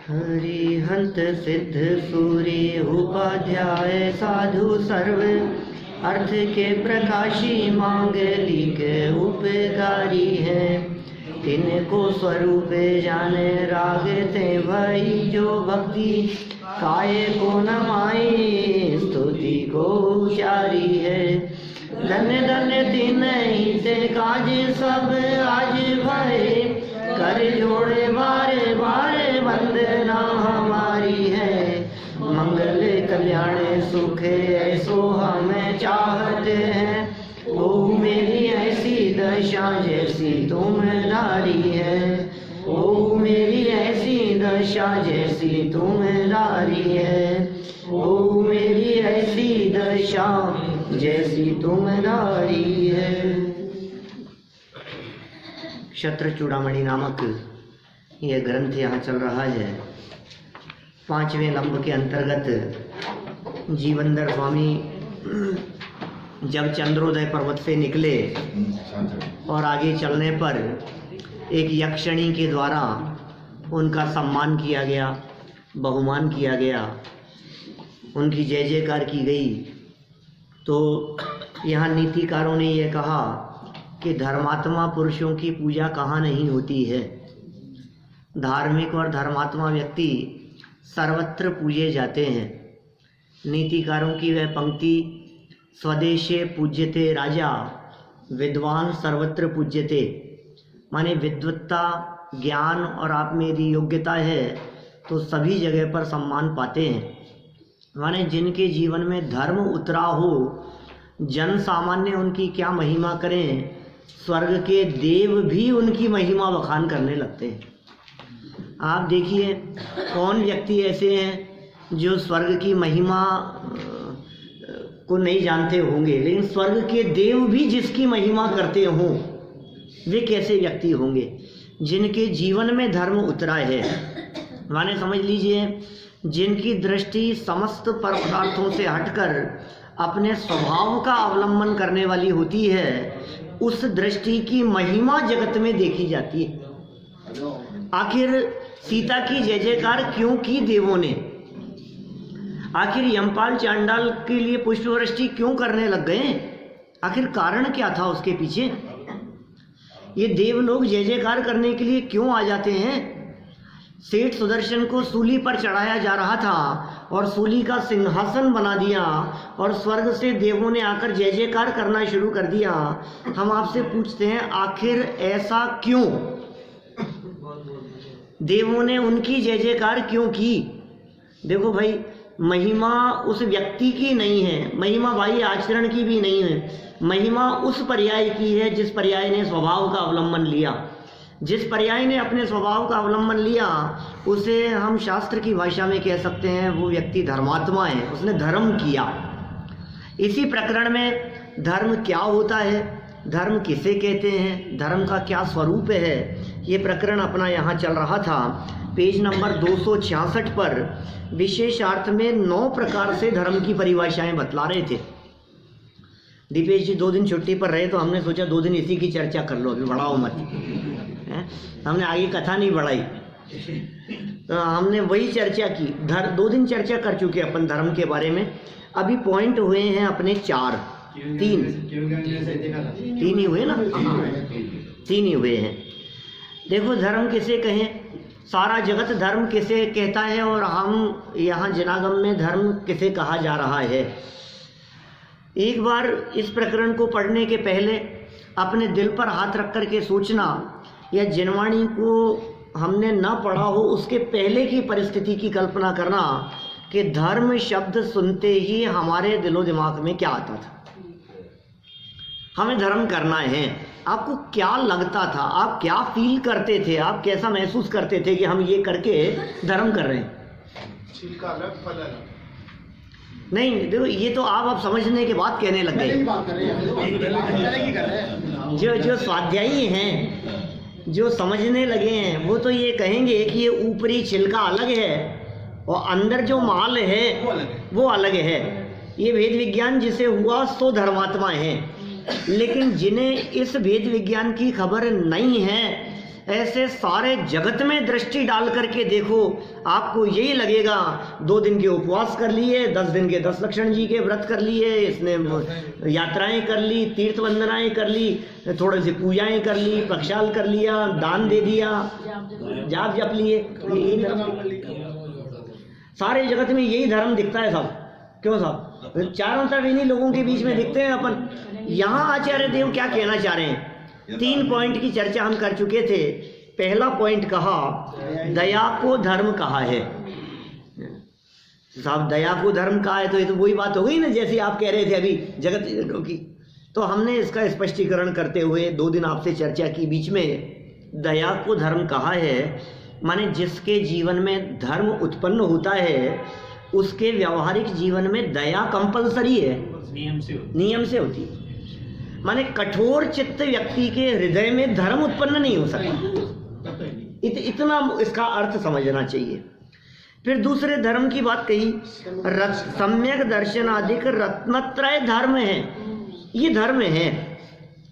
हरिहंत सिद्ध सूर्य उपाध्याय साधु सर्व अर्थ के प्रकाशी मांगलिक उपकारी है। तिनको स्वरूप जाने रागते भई जो भक्ति काय को नमाए स्तुति को उचारी है। धन्य धन्य तीन ही से काज सब आज भय कर जोड़े बारे बारे वंदना हमारी है। मंगल कल्याण सुख ऐसो हमें चाहते हैं। ओ मेरी ऐसी दशा जैसी तुम्हारी है। ओ मेरी ऐसी दशा जैसी तुम्हारी है। ओ मेरी ऐसी दशा जैसी तुम्हारी है। क्षत्र चूड़ामणि नामक यह ग्रंथ यहाँ चल रहा है। 5वें लंब के अंतर्गत जीवनधर स्वामी जब चंद्रोदय पर्वत से निकले और आगे चलने पर एक यक्षिणी के द्वारा उनका सम्मान किया गया, बहुमान किया गया, उनकी जय जयकार की गई। तो यहाँ नीतिकारों ने यह कहा कि धर्मात्मा पुरुषों की पूजा कहाँ नहीं होती है। धार्मिक और धर्मात्मा व्यक्ति सर्वत्र पूजे जाते हैं। नीतिकारों की वह पंक्ति, स्वदेशे पूज्यते राजा विद्वान सर्वत्र पूज्यते, माने विद्वत्ता, ज्ञान और आप में यदि योग्यता है तो सभी जगह पर सम्मान पाते हैं। माने जिनके जीवन में धर्म उतरा हो, जन सामान्य उनकी क्या महिमा करें, स्वर्ग के देव भी उनकी महिमा बखान करने लगते हैं। आप देखिए कौन व्यक्ति ऐसे हैं जो स्वर्ग की महिमा को नहीं जानते होंगे, लेकिन स्वर्ग के देव भी जिसकी महिमा करते हों, वे कैसे व्यक्ति होंगे जिनके जीवन में धर्म उतरा है। माने समझ लीजिए, जिनकी दृष्टि समस्त पर पदार्थों से हटकर अपने स्वभाव का अवलंबन करने वाली होती है, उस दृष्टि की महिमा जगत में देखी जाती है। आखिर सीता की जय जयकार क्यों की देवों ने? आखिर यमपाल चांडाल के लिए पुष्पवृष्टि क्यों करने लग गए? आखिर कारण क्या था उसके पीछे? ये देव लोग जय जयकार करने के लिए क्यों आ जाते हैं? सेठ सुदर्शन को सूली पर चढ़ाया जा रहा था और सूली का सिंहासन बना दिया और स्वर्ग से देवों ने आकर जय जयकार करना शुरू कर दिया। हम आपसे पूछते हैं, आखिर ऐसा क्यों? देवों ने उनकी जय जयकार क्यों की? देखो भाई, महिमा उस व्यक्ति की नहीं है, महिमा भाई आचरण की भी नहीं है, महिमा उस पर्याय की है जिस पर्याय ने स्वभाव का अवलंबन लिया। जिस पर्याय ने अपने स्वभाव का अवलंबन लिया उसे हम शास्त्र की भाषा में कह सकते हैं वो व्यक्ति धर्मात्मा है, उसने धर्म किया। इसी प्रकरण में धर्म क्या होता है, धर्म किसे कहते हैं, धर्म का क्या स्वरूप है, ये प्रकरण अपना यहाँ चल रहा था। पेज नंबर 266 पर विशेषार्थ में 9 प्रकार से धर्म की परिभाषाएं बतला रहे थे। दीपेश जी 2 दिन छुट्टी पर रहे तो हमने सोचा 2 दिन इसी की चर्चा कर लो, अभी बढ़ाओ मत। हमने आगे कथा नहीं बढ़ाई, तो हमने वही चर्चा की। 2 दिन चर्चा कर चुके अपन धर्म के बारे में। अभी पॉइंट हुए हैं अपने 3 ही हुए ना, 3 ही हुए हैं। देखो धर्म किसे कहें, सारा जगत धर्म किसे कहता है और हम यहाँ जनागम में धर्म किसे कहा जा रहा है। एक बार इस प्रकरण को पढ़ने के पहले अपने दिल पर हाथ रख कर के सोचना, या जिनवाणी को हमने न पढ़ा हो उसके पहले की परिस्थिति की कल्पना करना कि धर्म शब्द सुनते ही हमारे दिलो दिमाग में क्या आता था। हमें धर्म करना है, आपको क्या लगता था, आप क्या फील करते थे, आप कैसा महसूस करते थे कि हम ये करके धर्म कर रहे हैं? छिलका अलग, फल अलग। नहीं देखो, ये तो आप अब समझने के बाद कहने लग गए। जो स्वाध्यायी हैं, जो समझने लगे हैं, वो तो ये कहेंगे कि ये ऊपरी छिलका अलग है और अंदर जो माल है वो अलग है। ये भेद विज्ञान जिसे हुआ सो धर्मात्मा है। लेकिन जिन्हें इस भेद विज्ञान की खबर नहीं है, ऐसे सारे जगत में दृष्टि डाल करके देखो, आपको यही लगेगा 2 दिन के उपवास कर लिए, 10 दिन के 10 लक्षण जी के व्रत कर लिए, इसने यात्राएं कर ली, तीर्थ वंदनाएं कर ली, थोड़ी सी पूजाएं कर ली, प्रक्षाल कर लिया, दान दे दिया, जाप जप लिए। सारे जगत में यही धर्म दिखता है साहब। क्यों साहब? चारों तरफ इन्हीं लोगों के बीच में दिखते हैं अपन। यहाँ आचार्य देव क्या कहना चाह रहे हैं? 3 पॉइंट की चर्चा हम कर चुके थे। पहला पॉइंट कहा दया को धर्म कहा है। साहब दया को धर्म कहा है तो ये तो वही बात हो गई ना, जैसे आप कह रहे थे अभी जगत की। तो हमने इसका स्पष्टीकरण करते हुए 2 दिन आपसे चर्चा की। बीच में दया को धर्म कहा है माने जिसके जीवन में धर्म उत्पन्न होता है उसके व्यावहारिक जीवन में दया कंपलसरी है, नियम से होती है। माने कठोर चित्त व्यक्ति के हृदय में धर्म उत्पन्न नहीं हो सकता। इतना इसका अर्थ समझना चाहिए। फिर दूसरे धर्म की बात कही, सम्यक दर्शन आदि रत्नत्रय धर्म है। ये धर्म है,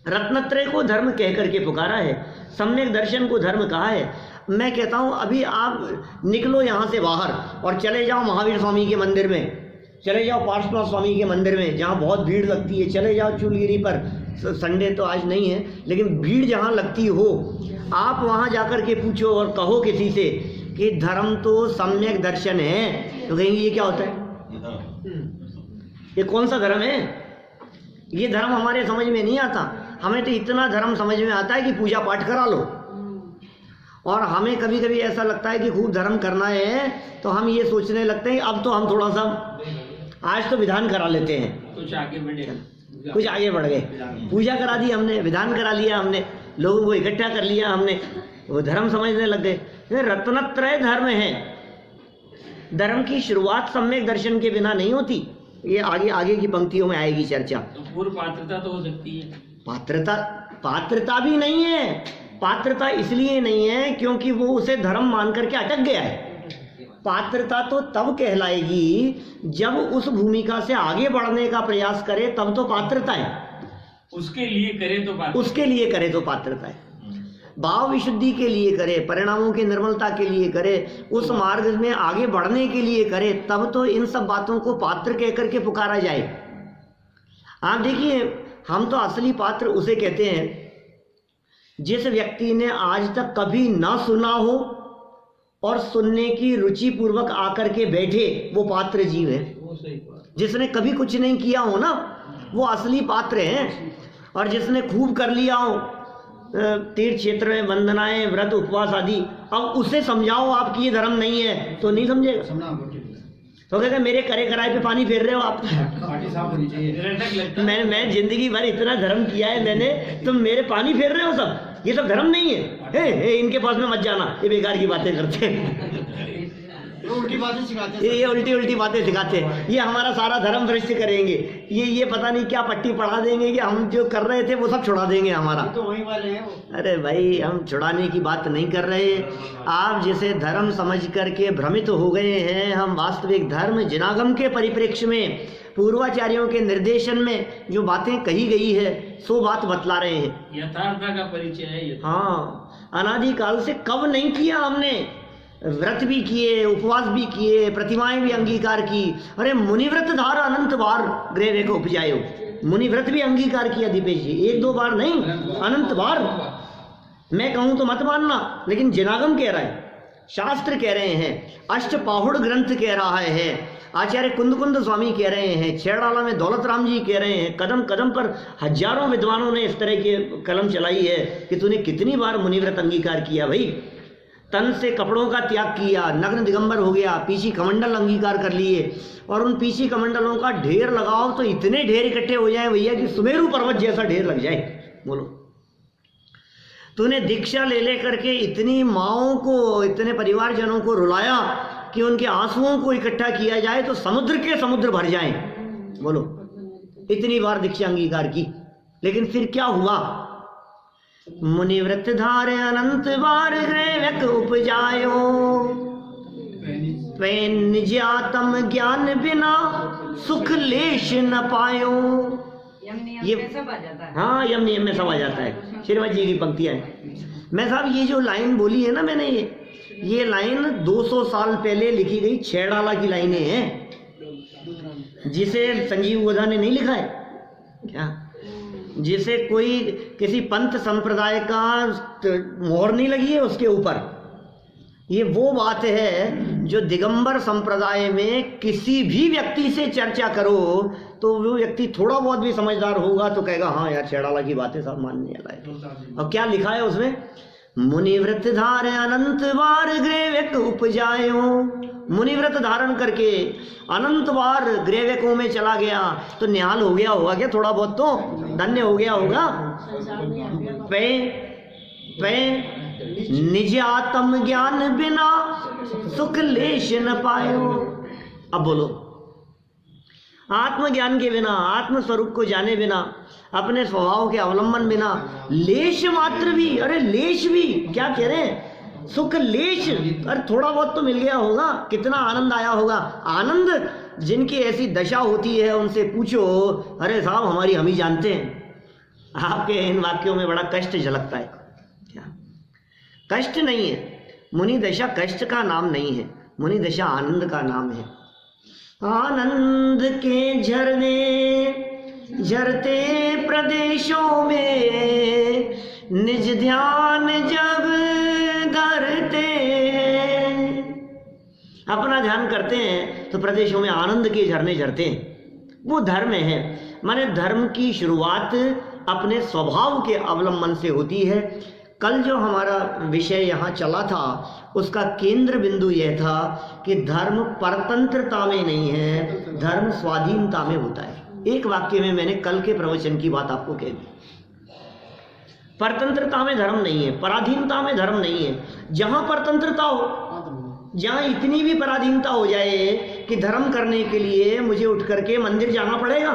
रत्नत्रय को धर्म कह करके पुकारा है, सम्यक दर्शन को धर्म कहा है। मैं कहता हूँ अभी आप निकलो यहाँ से बाहर और चले जाओ महावीर स्वामी के मंदिर में, चले जाओ पार्श्वनाथ स्वामी के मंदिर में जहाँ बहुत भीड़ लगती है, चले जाओ चूलगिरी पर, संडे तो आज नहीं है लेकिन भीड़ जहाँ लगती हो, आप वहाँ जाकर के पूछो और कहो किसी से कि धर्म तो सम्यक दर्शन है, तो कहेंगे ये क्या होता है, ये कौन सा धर्म है? ये धर्म हमारे समझ में नहीं आता। हमें तो इतना धर्म समझ में आता है कि पूजा पाठ करा लो, और हमें कभी कभी ऐसा लगता है कि खूब धर्म करना है तो हम ये सोचने लगते हैं अब तो हम थोड़ा सा आज तो विधान करा लेते हैं, कुछ आगे बढ़ गए, पूजा करा दी हमने, विधान करा लिया हमने, लोगों को इकट्ठा कर लिया हमने, वो धर्म समझने लग गए। रत्नत्रय धर्म है। धर्म की शुरुआत सम्यक दर्शन के बिना नहीं होती। ये आगे की पंक्तियों में आएगी चर्चा। तो पूर्व पात्रता तो हो सकती है। पात्रता भी नहीं है। पात्रता इसलिए नहीं है क्योंकि वो उसे धर्म मान करके अटक गया है। पात्रता तो तब कहलाएगी जब उस भूमिका से आगे बढ़ने का प्रयास करे, तब तो पात्रता है। उसके लिए करे तो पात्रता है। भाव विशुद्धि के लिए करे, परिणामों की निर्मलता के लिए करे, उस मार्ग में आगे बढ़ने के लिए करे, तब तो इन सब बातों को पात्र कह करके पुकारा जाए। आप देखिए, हम तो असली पात्र उसे कहते हैं जिस व्यक्ति ने आज तक कभी ना सुना हो और सुनने की रुचि पूर्वक आकर के बैठे, वो पात्र जीव है। जिसने कभी कुछ नहीं किया हो ना, वो असली पात्र है। और जिसने खूब कर लिया हो तीर्थ क्षेत्र में वंदनाएं, व्रत, उपवास आदि, अब उसे समझाओ आप कि ये धर्म नहीं है तो नहीं समझेगा। तो कहते मेरे करे कराए पे पानी फेर रहे हो आप। मैं जिंदगी भर इतना धर्म किया है मैंने, तुम मेरे पानी फेर रहे हो सब, ये सब धर्म नहीं है। हे, इनके पास में मत जाना, ये बेकार की बातें करते हैं, उल्टी बातें सिखाते हैं, ये उल्टी बातें सिखाते हैं, ये हमारा सारा धर्म भ्रष्ट करेंगे, ये पता नहीं क्या पट्टी पढ़ा देंगे कि हम जो कर रहे थे वो सब छुड़ा देंगे हमारा। तो वही वाले हैं वो। अरे भाई, हम छुड़ाने की बात नहीं कर रहे। आप जिसे धर्म समझ करके भ्रमित हो गए हैं, हम वास्तविक धर्म जिनागम के परिप्रेक्ष्य में, पूर्वाचार्यों के निर्देशन में जो बातें कही गई है सो बात बतला रहे हैं। यथार्थ का परिचय है। हाँ, अनादिकाल से कब नहीं किया हमने, व्रत भी किए, उपवास भी किए, प्रतिमाएं भी अंगीकार की। अरे मुनिव्रत धार अनंत बार ग्रेवे को उपजायो, मुनिव्रत भी अंगीकार किया दीपेश जी, 1-2 बार नहीं, अनंत बार। मैं कहूं तो मत मानना, लेकिन जिनागम कह रहा है, शास्त्र कह रहे हैं, अष्टपाहुड़ ग्रंथ कह रहा है, आचार्य कुंद स्वामी कह रहे हैं, छेड़ाला में दौलत राम जी कह रहे हैं, कदम कदम पर हजारों विद्वानों ने इस तरह के कलम चलाई है कि तूने कितनी बार मुनिव्रत अंगीकार किया भाई। तन से कपड़ों का त्याग किया, नग्न दिगंबर हो गया, पीछी कमंडल अंगीकार कर लिए, और उन पीछी कमंडलों का ढेर लगाओ तो इतने ढेर इकट्ठे हो जाए भैया कि सुमेरु पर्वत जैसा ढेर लग जाए। बोलो, तूने दीक्षा ले करके इतनी माओं को, इतने परिवारजनों को रुलाया कि उनके आंसुओं को इकट्ठा किया जाए तो समुद्र के समुद्र भर जाएं। बोलो, इतनी बार दीक्षा अंगीकार की, लेकिन फिर क्या हुआ? मुनिव्रत धार अनंत बार ग्रेवक उपजायो, निज आत्म ज्ञान बिना सुख लेश न पायो। ये सब आ जाता है। हाँ, यम नियम में सब आ जाता है। श्रीमद जी की पंक्तियां हैं। मैं साहब ये जो लाइन बोली है ना मैंने, ये लाइन 200 साल पहले लिखी गई छैड़ाला की लाइनें हैं, जिसे संजीव गोधा ने नहीं लिखा है क्या, जिसे कोई किसी पंथ संप्रदाय का मोहर नहीं लगी है उसके ऊपर। ये वो बात है जो दिगंबर संप्रदाय में किसी भी व्यक्ति से चर्चा करो तो वो व्यक्ति थोड़ा बहुत भी समझदार होगा तो कहेगा हाँ यार छैड़ाला की बातें सब मानने वाला है। और क्या लिखा है उसमें, मुनिव्रत धार अनंत बार ग्रेवक उपजायो, मुनिव्रत धारण करके अनंत बार ग्रेवकों में चला गया तो निहाल हो गया होगा क्या, थोड़ा बहुत तो धन्य हो गया होगा। पे निज आत्म ज्ञान बिना सुख लेश न पायो। अब बोलो, आत्मज्ञान के बिना, आत्म स्वरूप को जाने बिना, अपने स्वभाव के अवलंबन बिना लेश मात्र भी, अरे लेश भी क्या कह रहे हैं, सुख लेश, अरे थोड़ा बहुत तो मिल गया होगा, कितना आनंद आया होगा। आनंद जिनकी ऐसी दशा होती है उनसे पूछो, अरे साहब हमारी हम ही जानते हैं। आपके इन वाक्यों में बड़ा कष्ट झलकता है। क्या कष्ट नहीं है, मुनि दशा कष्ट का नाम नहीं है, मुनि दशा आनंद का नाम है। आनंद के झरने झरते प्रदेशों में निज ध्यान जब धरते हैं, अपना ध्यान करते हैं तो प्रदेशों में आनंद के झरने झरते हैं। वो धर्म है, माने धर्म की शुरुआत अपने स्वभाव के अवलंबन से होती है। कल जो हमारा विषय यहाँ चला था उसका केंद्र बिंदु यह था कि धर्म परतंत्रता में नहीं है, धर्म स्वाधीनता में होता है। एक वाक्य में मैंने कल के प्रवचन की बात आपको कह दी। परतंत्रता में धर्म नहीं है, पराधीनता में धर्म नहीं है। जहां परतंत्रता हो, जहां इतनी भी पराधीनता हो जाए कि धर्म करने के लिए मुझे उठ करके मंदिर जाना पड़ेगा,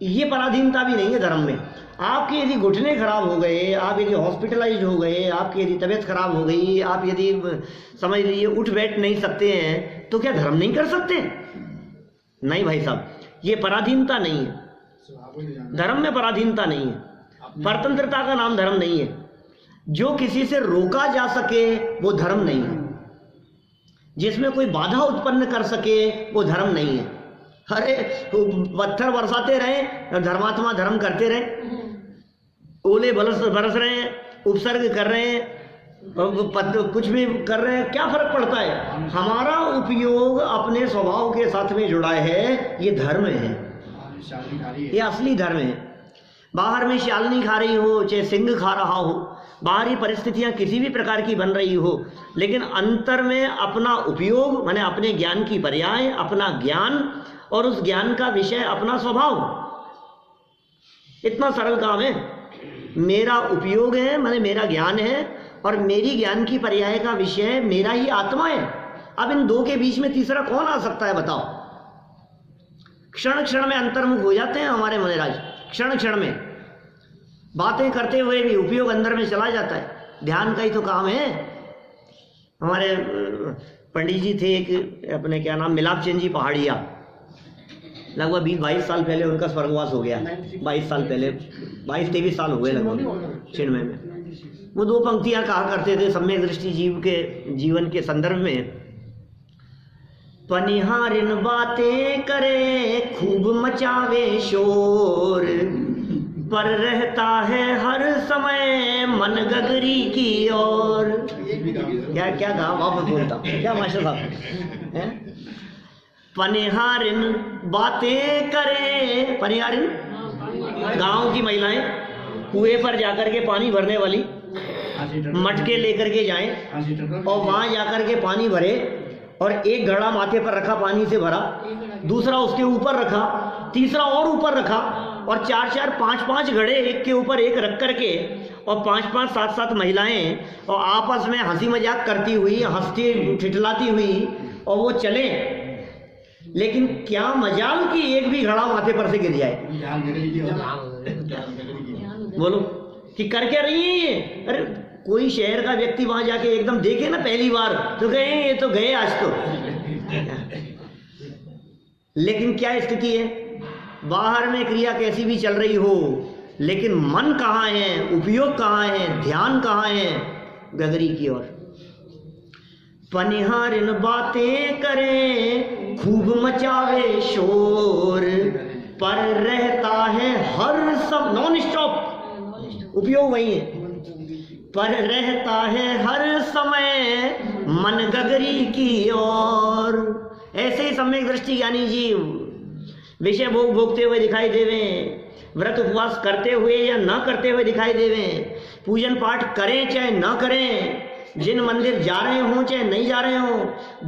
ये पराधीनता भी नहीं है धर्म में। आपके यदि घुटने खराब हो गए, आप यदि हॉस्पिटलाइज हो गए, आपकी यदि तबीयत खराब हो गई, आप यदि समझ लीजिए उठ बैठ नहीं सकते हैं, तो क्या धर्म नहीं कर सकते? नहीं भाई साहब, ये पराधीनता नहीं है, धर्म में पराधीनता नहीं है, परतंत्रता का नाम धर्म नहीं है। जो किसी से रोका जा सके वो धर्म नहीं है, जिसमें कोई बाधा उत्पन्न कर सके वो धर्म नहीं है। अरे पत्थर बरसाते रहे, धर्मात्मा धर्म करते रहे, ओले बरस रहे हैं, उपसर्ग कर रहे हैं, कुछ भी कर रहे हैं, क्या फर्क पड़ता है? हमारा उपयोग अपने स्वभाव के साथ में जुड़ा है, ये धर्म है, ये असली धर्म है। बाहर में शालनी खा रही हो, चाहे सिंह खा रहा हो, बाहरी परिस्थितियां किसी भी प्रकार की बन रही हो, लेकिन अंतर में अपना उपयोग माने अपने ज्ञान की पर्याय, अपना ज्ञान और उस ज्ञान का विषय अपना स्वभाव, इतना सरल काम है। मेरा उपयोग है माने मेरा ज्ञान है, और मेरी ज्ञान की पर्याय का विषय मेरा ही आत्मा है। अब इन दो के बीच में तीसरा कौन आ सकता है बताओ? क्षण क्षण में अंतर्मुख हो जाते हैं हमारे महाराज, क्षण क्षण में बातें करते हुए भी उपयोग अंदर में चला जाता है। ध्यान का ही तो काम है। हमारे पंडित जी थे एक, अपने क्या नाम, मिलाप चंद जी पहाड़िया, लगभग 20-22 साल पहले उनका स्वर्गवास हो गया। 22 साल पहले, 22-23 साल हो गए लगभग छिन्नवे में। वो दो पंक्तियां कहा करते थे सम्यक दृष्टि जीव के जीवन के संदर्भ में, पनिहारिन बातें करे खूब मचावे शोर, पर रहता है हर समय मन गगरी की ओर। क्या क्या कहा, वापस बोलता क्या मास्टर साहब हैं? पनिहारिन बातें करे, पनिहारिन गांव की महिलाएं कुएं पर जाकर के पानी भरने वाली, मटके लेकर के जाएं और वहां जाकर के पानी भरे, और एक घड़ा माथे पर रखा पानी से भरा, दूसरा उसके ऊपर रखा, तीसरा और ऊपर रखा, और 4-4, 5-5 घड़े एक के ऊपर एक रख करके, और 5-5, 7-7 महिलाएं और आपस में हंसी मजाक करती हुई, हंसती ठिठलाती हुई, और वो चले। लेकिन क्या मजाल कि एक भी घड़ा माथे पर से गिर जाए। बोलो कि कर क्या रही है ये? अरे कोई शहर का व्यक्ति वहां जाके एकदम देखे ना पहली बार तो कहे ये तो गए आज तो। लेकिन क्या स्थिति है? बाहर में क्रिया कैसी भी चल रही हो, लेकिन मन कहाँ है, उपयोग कहाँ है, ध्यान कहाँ है? गगरी की ओर। पनिहारिन बातें करे, खूब मचावे शोर, पर रहता है हर सब नॉन स्टॉप, उपयोग वही है, पर रहता है हर समय मन गगरी की ओर। ऐसे ही सम्यक दृष्टि ज्ञानी जी विषय भोग भोगते हुए दिखाई देवे, व्रत उपवास करते हुए या न करते हुए दिखाई देवे, पूजन पाठ करें चाहे न करें, जिन मंदिर जा रहे हों चाहे नहीं जा रहे हों,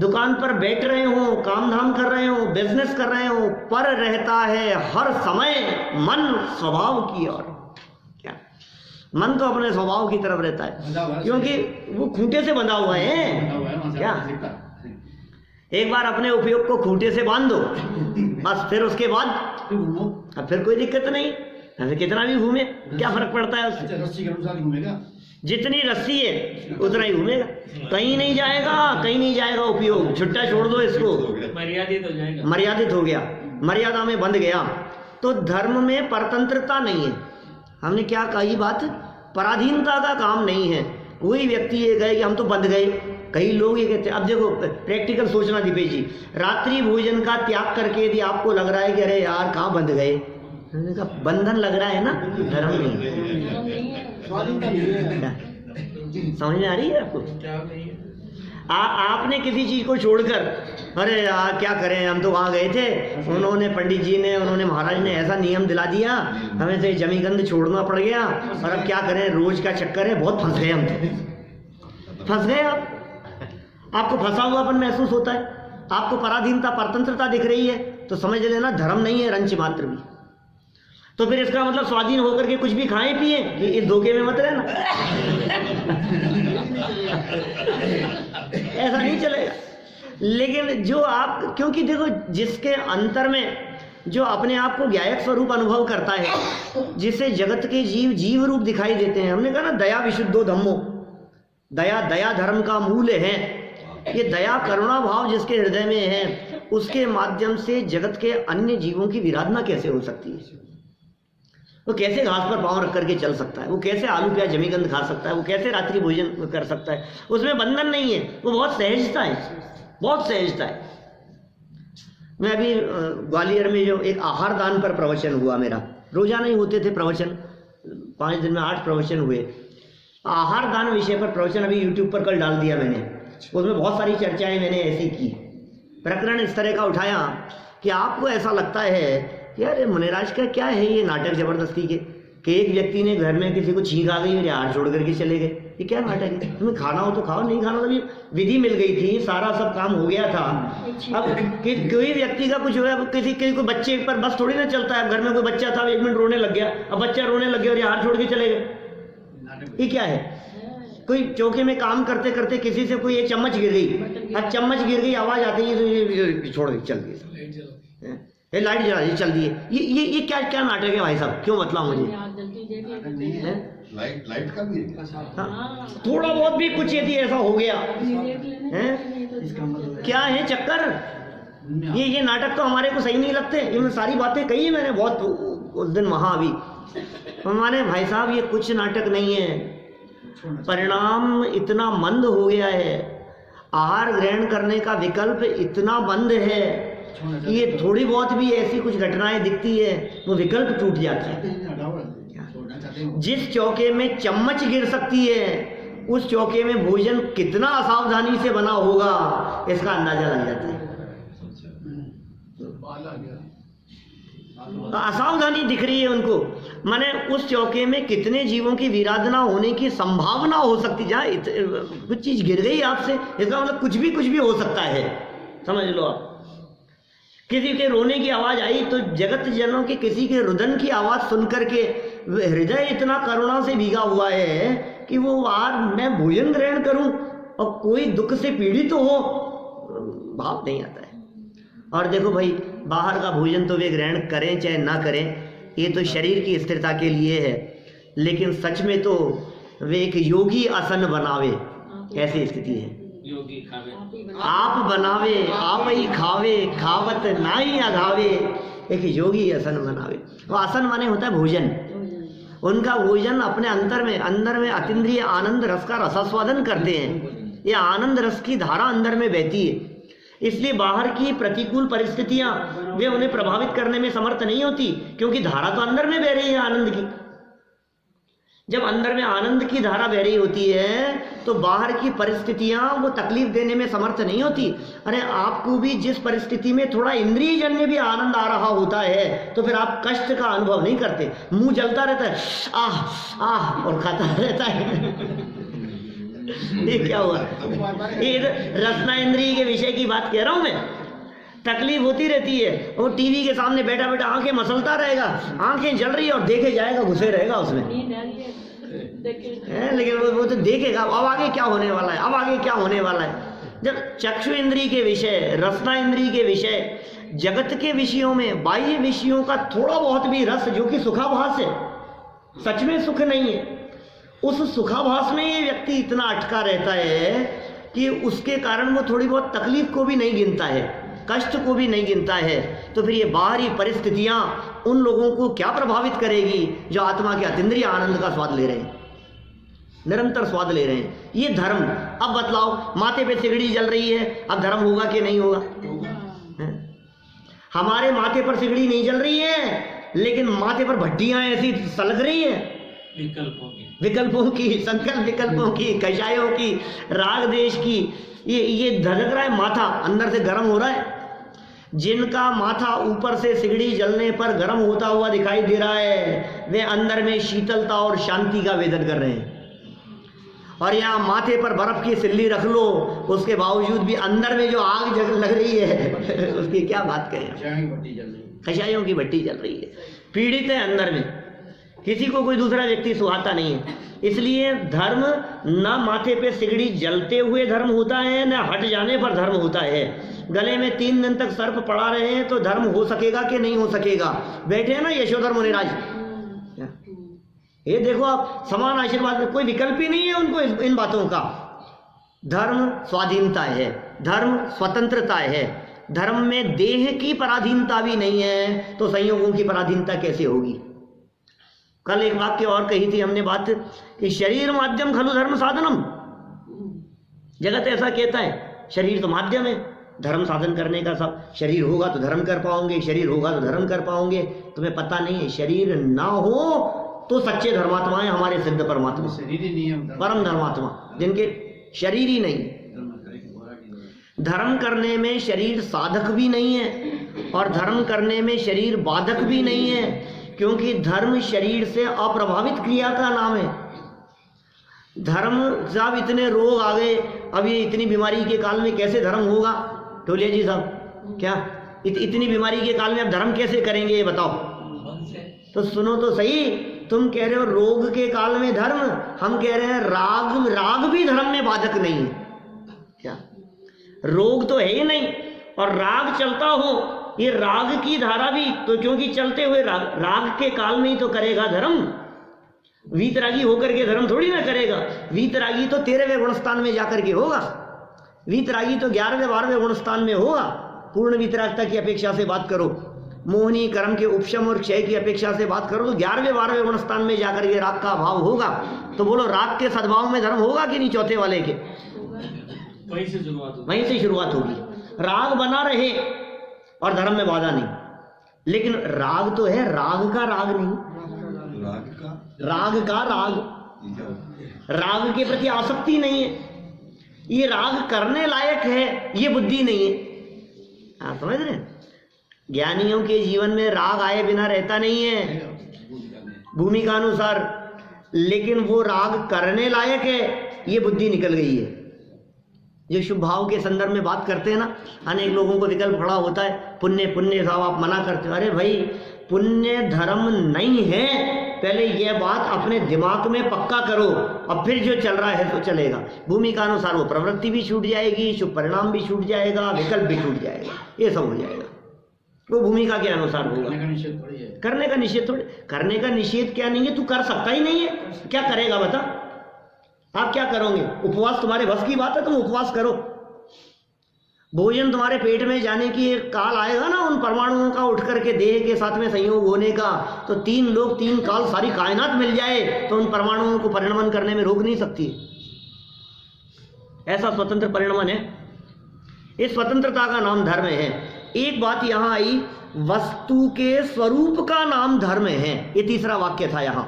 दुकान पर बैठ रहे हों, काम धाम कर रहे हों, बिजनेस कर रहे हों, पर रहता है हर समय मन स्वभाव की ओर। क्या मन तो अपने स्वभाव की तरफ रहता है, क्योंकि वो खूंटे से बंधा हुआ है। क्या एक बार अपने उपयोग को खूंटे से बांध दो बस, फिर उसके बाद अब फिर कोई दिक्कत नहीं, फिर कितना भी घूमे क्या फर्क पड़ता है उससे। रस्सी के अनुसार घूमेगा, जितनी रस्सी है उतना ही घूमेगा, कहीं नहीं जाएगा, कहीं नहीं जाएगा उपयोग। छुट्टा छोड़ दो इसको, मर्यादित हो जाएगा, मर्यादित हो गया, मर्यादा में बंध गया। तो धर्म में परतंत्रता नहीं है। हमने क्या कही बात, पराधीनता का काम नहीं है। कोई व्यक्ति ये कहे कि हम तो बंध गए, कई लोग ये कहते हैं। अब देखो प्रैक्टिकल सोचना दीपेश जी, रात्रि भोजन का त्याग करके यदि आपको लग रहा है कि अरे यार कहाँ बंध गए, मैंने कहा बंधन लग रहा है ना, धर्म नहीं। समझ में आ रही है आपको? आपने किसी चीज को छोड़कर अरे यार क्या करें, हम तो वहां गए थे, उन्होंने पंडित जी ने, उन्होंने महाराज ने ऐसा नियम दिला दिया, हमें तो जमीगंध छोड़ना पड़ गया, और अब क्या करें, रोज का चक्कर है, बहुत फंस गए हम तो। फंस गए आपको फंसा हुआपन महसूस होता है, आपको पराधीनता परतंत्रता दिख रही है, तो समझ लेना धर्म नहीं है रंच मात्र भी। तो फिर इसका मतलब स्वाधीन होकर के कुछ भी खाएं पिए, कि इस धोखे में मत रहना। ऐसा नहीं चलेगा। लेकिन जो आप, क्योंकि देखो जिसके अंतर में जो अपने आप को ज्ञायक स्वरूप अनुभव करता है, जिसे जगत के जीव जीव रूप दिखाई देते हैं, हमने कहा ना दया विशुद्धो धम्मो, दया दया धर्म का मूल है। ये दया करुणा भाव जिसके हृदय में है, उसके माध्यम से जगत के अन्य जीवों की विराधना कैसे हो सकती है? वो कैसे घास पर पांव रख करके चल सकता है? वो कैसे आलू प्याज जमीगंध खा सकता है? वो कैसे रात्रि भोजन कर सकता है? उसमें बंधन नहीं है, वो बहुत सहजता है, बहुत सहजता है। मैं अभी ग्वालियर में जो एक आहार दान पर प्रवचन हुआ मेरा, रोजाना ही होते थे प्रवचन, 5 दिन में 8 प्रवचन हुए। आहार दान विषय पर प्रवचन अभी यूट्यूब पर कल डाल दिया मैंने, उसमें बहुत सारी चर्चाएं मैंने ऐसी की। प्रकरण इस तरह का उठाया कि आपको ऐसा लगता है यार मुनिराज का क्या है ये नाटक जबरदस्ती के, कि एक व्यक्ति ने घर में किसी को छींक आ गई और हाथ छोड़ करके चले गए, ये क्या नाटक है? तुम्हें खाना हो तो खाओ, नहीं खाना तो भी विधि मिल गई थी, सारा सब काम हो गया था। अब कोई व्यक्ति का कुछ हो गया, किसी को बच्चे पर बस थोड़ी ना चलता है। घर में कोई बच्चा था, 1 मिनट रोने लग गया, अब बच्चा रोने लग गया और हाथ छोड़ के चले गए, ये क्या है? कोई चौके में काम करते करते किसी से कोई ये चम्मच गिर गई, अब चम्मच गिर गई, आवाज आती है तो ये छोड़ के चल दिए, लाइट जला दी, चल दिए। ये क्या क्या नाटक है भाई साहब, क्यों बताओ मुझे? लाइट का भी हाँ, थोड़ा बहुत भी कुछ यदि ऐसा हो गया है, क्या है चक्कर? ये नाटक तो हमारे को सही नहीं लगते। इन सारी बातें कही मैंने बहुत उस दिन वहां भी, हमारे भाई साहब ये कुछ नाटक नहीं है। परिणाम इतना मंद हो गया है, आहार ग्रहण करने का विकल्प इतना बंद है कि ये थोड़ी बहुत भी ऐसी कुछ घटनाएं दिखती है, वो विकल्प टूट जाता है। जिस चौके में चम्मच गिर सकती है, उस चौके में भोजन कितना असावधानी से बना होगा, इसका अंदाजा लग जाता है। असावधानी दिख रही है उनको, माने उस चौके में कितने जीवों की विराधना होने की संभावना हो सकती। जहाँ कुछ चीज गिर गई आपसे, इसका मतलब कुछ भी हो सकता है, समझ लो आप। किसी के रोने की आवाज आई तो जगत जनों के किसी के रुदन की आवाज सुनकर के हृदय इतना करुणा से भीगा हुआ है कि वो यार मैं भोजन ग्रहण करूं और कोई दुख से पीड़ित तो हो, भाव नहीं आता है। और देखो भाई, बाहर का भोजन तो वे ग्रहण करें चाहे ना करें, ये तो शरीर की स्थिरता के लिए है, लेकिन सच में तो वे एक योगी आसन बनावे, ऐसी स्थिति है। योगी खावे आप बनावे आप ही खावे, खावत ना ही अघावे, एक योगी आसन बनावे। वो आसन माने होता है भोजन, उनका भोजन अपने अंदर में अतीन्द्रिय आनंद रस का रसास्वादन करते हैं। ये आनंद रस की धारा अंदर में बहती है, इसलिए बाहर की प्रतिकूल परिस्थितियां वे उन्हें प्रभावित करने में समर्थ नहीं होती, क्योंकि धारा तो अंदर में बह रही है आनंद की। जब अंदर में आनंद की धारा बह रही होती है तो बाहर की परिस्थितियां वो तकलीफ देने में समर्थ नहीं होती। अरे आपको भी जिस परिस्थिति में थोड़ा इंद्रिय जन्य भी आनंद आ रहा होता है तो फिर आप कष्ट का अनुभव नहीं करते, मुंह जलता रहता है, आह आह और खाता रहता है। ये क्या हुआ? ये रसना इंद्रिय के विषय की बात कह रहा हूं मैं। तकलीफ होती रहती है, वो टीवी के सामने बैठा बैठा आंखें मसलता रहेगा, आंखें जल रही है और देखे जाएगा, घुसे रहेगा उसमें। लेकिन वो तो देखेगा अब आगे क्या होने वाला है, अब आगे क्या होने वाला है। जब चक्षु इंद्रिय के विषय, रसना इंद्रिय के विषय, जगत के विषयों में बाह्य विषयों का थोड़ा बहुत भी रस जो कि सुखाभास है, सच में सुख नहीं है, उस सुखाभास में ये व्यक्ति इतना अटका रहता है कि उसके कारण वो थोड़ी बहुत तकलीफ को भी नहीं गिनता है, कष्ट को भी नहीं गिनता है। तो फिर ये बाहरी परिस्थितियां उन लोगों को क्या प्रभावित करेगी जो आत्मा के अतीन्द्रिय आनंद का स्वाद ले रहे हैं, निरंतर स्वाद ले रहे हैं। ये धर्म। अब बतलाओ, माथे पे सिगड़ी जल रही है, अब धर्म होगा कि नहीं होगा? हमारे माथे पर सिगड़ी नहीं जल रही है, लेकिन माथे पर भट्टियां ऐसी सलग रही है, विकल्पों की, संकल्प विकल्पों की, कषायों की, राग देश की। ये धड़क रहा है माथा, अंदर से गर्म हो रहा है। जिनका माथा ऊपर से सिगड़ी जलने पर गर्म होता हुआ दिखाई दे रहा है, वे अंदर में शीतलता और शांति का वेदन कर रहे हैं। और यहाँ माथे पर बर्फ की सिल्ली रख लो, उसके बावजूद भी अंदर में जो आग लग रही है उसकी क्या बात करें। कषायों की भट्टी जल रही है, पीड़ित है अंदर में, किसी को कोई दूसरा व्यक्ति सुहाता नहीं है। इसलिए धर्म न माथे पे सिगड़ी जलते हुए धर्म होता है, न हट जाने पर धर्म होता है। गले में 3 दिन तक सर्प पड़ा रहे हैं तो धर्म हो सकेगा कि नहीं हो सकेगा? बैठे हैं ना यशोधर मुनिराज, ये देखो आप, समान आशीर्वाद में कोई विकल्प ही नहीं है उनको इन बातों का। धर्म स्वाधीनता है, धर्म स्वतंत्रता है, धर्म में देह की पराधीनता भी नहीं है, तो संयोगों की पराधीनता कैसे होगी? कल एक वाक्य और कही थी हमने बात कि शरीर माध्यम खलु धर्म साधनम। जगत ऐसा कहता है, शरीर तो माध्यम है धर्म साधन करने का। सब शरीर होगा तो धर्म कर पाओगे, शरीर होगा तो धर्म कर पाओगे। तुम्हें पता नहीं है, शरीर ना हो तो सच्चे धर्मात्मा है हमारे सिद्ध परमात्मा, शरीर ही नहीं है, परम धर्मात्मा, जिनके शरीर ही नहीं। धर्म करने में शरीर साधक भी नहीं है और धर्म करने में शरीर बाधक भी नहीं है, क्योंकि धर्म शरीर से अप्रभावित क्रिया का नाम है। धर्म साहब इतने रोग आ गए, अब ये इतनी बीमारी के काल में कैसे धर्म होगा? टोलिया जी साहब, क्या इतनी बीमारी के काल में अब धर्म कैसे करेंगे ये बताओ? तो सुनो तो सही, तुम कह रहे हो रोग के काल में धर्म, हम कह रहे हैं राग भी धर्म में बाधक नहीं है। क्या रोग तो है ही नहीं, और राग चलता हो, ये राग की धारा भी तो, क्योंकि चलते हुए राग के काल में ही तो करेगा धर्म। वीतरागी होकर के धर्म थोड़ी ना करेगा। वीतरागी तो 13वें गुणस्थान में जाकर के होगा, वीतरागी तो 11वें 12वें गुणस्थान में होगा। पूर्ण वीतरागता की अपेक्षा से बात करो, मोहनी कर्म के उपशम और क्षय की अपेक्षा से बात करो तो 11वें 12वें गुणस्थान में जाकर के राग का अभाव होगा। तो बोलो राग के सद्भाव में धर्म होगा कि नहीं? चौथे वाले के वहीं से शुरुआत होगी। राग बना रहे और धर्म में बाधा नहीं, लेकिन राग तो है, राग का राग नहीं, राग का राग, राग के प्रति आसक्ति नहीं है। ये राग करने लायक है, ये बुद्धि नहीं है। आप समझ रहे हैं? ज्ञानियों के जीवन में राग आए बिना रहता नहीं है भूमिका अनुसार, लेकिन वो राग करने लायक है, ये बुद्धि निकल गई है। जो शुभ भाव के संदर्भ में बात करते हैं ना, अनेक लोगों को विकल्प खड़ा होता है, पुण्य पुण्य साहब आप मना करते हो। अरे भाई, पुण्य धर्म नहीं है, पहले यह बात अपने दिमाग में पक्का करो, अब फिर जो चल रहा है तो चलेगा। भूमिका अनुसार वो प्रवृत्ति भी छूट जाएगी, शुभ परिणाम भी छूट जाएगा, विकल्प भी छूट जाएगा, ये सब हो जाएगा। वो भूमिका के अनुसार होगा। करने का निषेध थोड़ी, करने का निषेध क्या नहीं है, तू कर सकता ही नहीं है, क्या करेगा बता? आप क्या करोगे? उपवास तुम्हारे बस की बात है, तुम उपवास करो। भोजन तुम्हारे पेट में जाने की एक काल आएगा ना उन परमाणुओं का उठ करके देह के साथ में संयोग होने का, तो 3 लोग 3 काल सारी कायनात मिल जाए तो उन परमाणुओं को परिणमन करने में रोक नहीं सकती। ऐसा स्वतंत्र परिणमन है। इस स्वतंत्रता का नाम धर्म है। एक बात यहां आई, वस्तु के स्वरूप का नाम धर्म है, ये तीसरा वाक्य था यहां,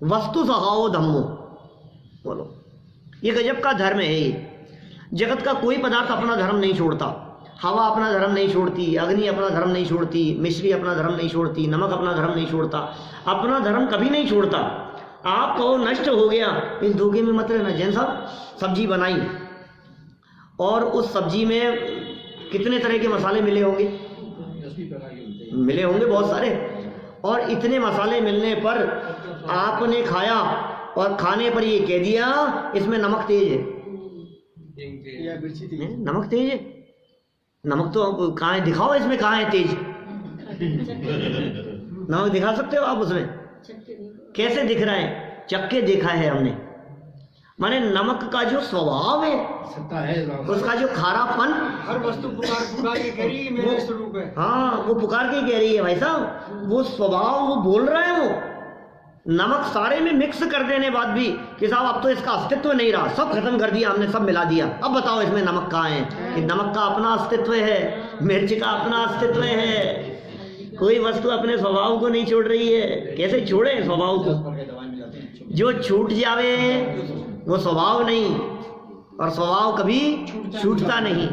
वस्तु स्वभावो धम्मो। बोलो, ये गजब का धर्म है। ये जगत का कोई पदार्थ अपना धर्म नहीं छोड़ता। हवा अपना धर्म नहीं छोड़ती, अग्नि अपना धर्म नहीं छोड़ती, मिश्री अपना धर्म नहीं छोड़ती, नमक अपना धर्म नहीं छोड़ता, अपना धर्म कभी नहीं छोड़ता। आप कहो नष्ट हो गया, इस धोखे में मत रहना। जैन साहब सब्जी बनाई और उस सब्जी में कितने तरह के मसाले मिले होंगे? मिले होंगे बहुत सारे। और इतने मसाले मिलने पर आपने खाया और खाने पर ये कह दिया इसमें नमक तेज है। नमक तेज है? नमक तो कहाँ है? दिखाओ इसमें कहाँ है तेज। नमक दिखा सकते हो आप उसमें? कैसे दिख रहा है? चक्के देखा है हमने। माने नमक का जो स्वभाव है, उसका जो खारापन, हर वस्तु पुकार के कह रही है मेरा स्वरूप है। हाँ, वो पुकार के कह रही है भाई साहब, वो स्वभाव वो बोल रहा है। वो नमक सारे में मिक्स कर देने बाद भी कि साहब अब तो इसका अस्तित्व नहीं रहा, सब खत्म कर दिया हमने, सब मिला दिया, अब बताओ इसमें नमक कहाँ है? कि नमक का अपना अस्तित्व है, मिर्च का अपना अस्तित्व है। कोई वस्तु अपने स्वभाव को नहीं छोड़ रही है। कैसे छोड़े स्वभाव को? जो छूट जावे वो स्वभाव नहीं, और स्वभाव कभी छूटता नहीं।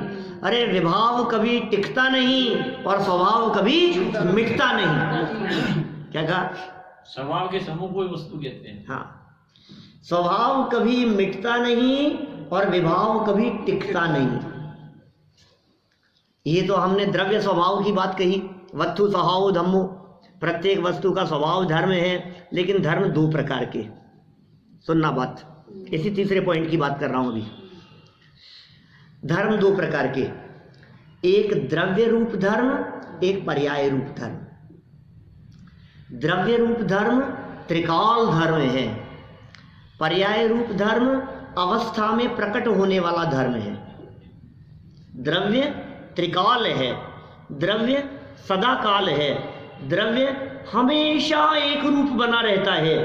अरे विभाव कभी टिकता नहीं और स्वभाव कभी मिटता नहीं। क्या कहा? स्वभाव के समूह को वस्तु कहते हैं। हाँ, स्वभाव कभी मिटता नहीं और विभाव कभी टिकता नहीं। ये तो हमने द्रव्य स्वभाव की बात कही, वस्तु स्वभाव धम्मो। प्रत्येक वस्तु का स्वभाव धर्म है, लेकिन धर्म 2 प्रकार के। सुनना बात, इसी तीसरे पॉइंट की बात कर रहा हूं अभी। धर्म 2 प्रकार के, एक द्रव्य रूप धर्म, एक पर्याय रूप धर्म। द्रव्य रूप धर्म त्रिकाल धर्म है, पर्याय रूप धर्म अवस्था में प्रकट होने वाला धर्म है। द्रव्य त्रिकाल है, द्रव्य सदा काल है, द्रव्य हमेशा एक रूप बना रहता है।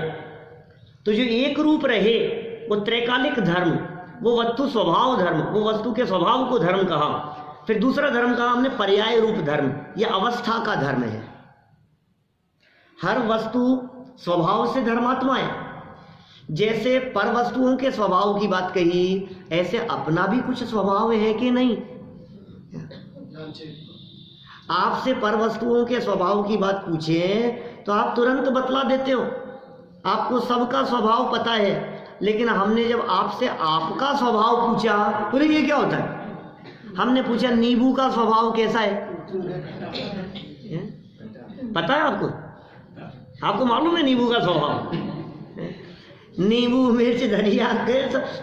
तो जो एक रूप रहे वो त्रैकालिक धर्म, वो वस्तु स्वभाव धर्म, वो वस्तु के स्वभाव को धर्म कहा। फिर दूसरा धर्म कहा हमने पर्याय रूप धर्म, यह अवस्था का धर्म है। हर वस्तु स्वभाव से धर्मात्मा है। जैसे पर वस्तुओं के स्वभाव की बात कही, ऐसे अपना भी कुछ स्वभाव है कि नहीं? आपसे पर वस्तुओं के स्वभाव की बात पूछे तो आप तुरंत बतला देते हो, आपको सबका स्वभाव पता है। लेकिन हमने जब आपसे आपका स्वभाव पूछा, बोले ये क्या होता है? हमने पूछा नींबू का स्वभाव कैसा है? पता है आपको? आपको मालूम है नींबू का स्वभाव? नींबू मिर्च धनिया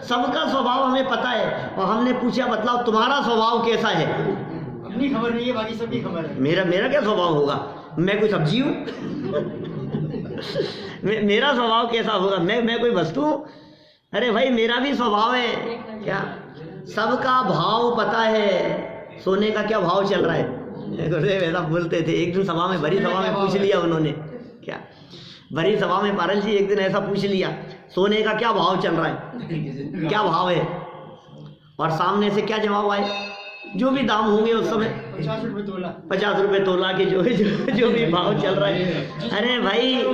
सबका स्वभाव हमें पता है। और हमने पूछा बतलाओ तुम्हारा स्वभाव कैसा है? अपनी खबर नहीं है, बाकी सबकी खबर है। मेरा क्या स्वभाव होगा? मैं कोई सब्जी हूँ? मेरा स्वभाव कैसा होगा? मैं कोई वस्तु हूँ? अरे भाई मेरा भी स्वभाव है। क्या सबका भाव पता है? सोने का क्या भाव चल रहा है? गुरुदेव ऐसा बोलते थे। एक दिन सभा में, भरी सभा में पूछ लिया उन्होंने। क्या भरी सभा में पारल जी एक दिन ऐसा पूछ लिया, सोने का क्या भाव चल रहा है? क्या भाव है? और सामने से क्या जवाब आए? जो भी दाम होंगे उस समय 50 रुपए तोला, 50 रुपए तोला के जो भी भाव चल रहा है। अरे भाई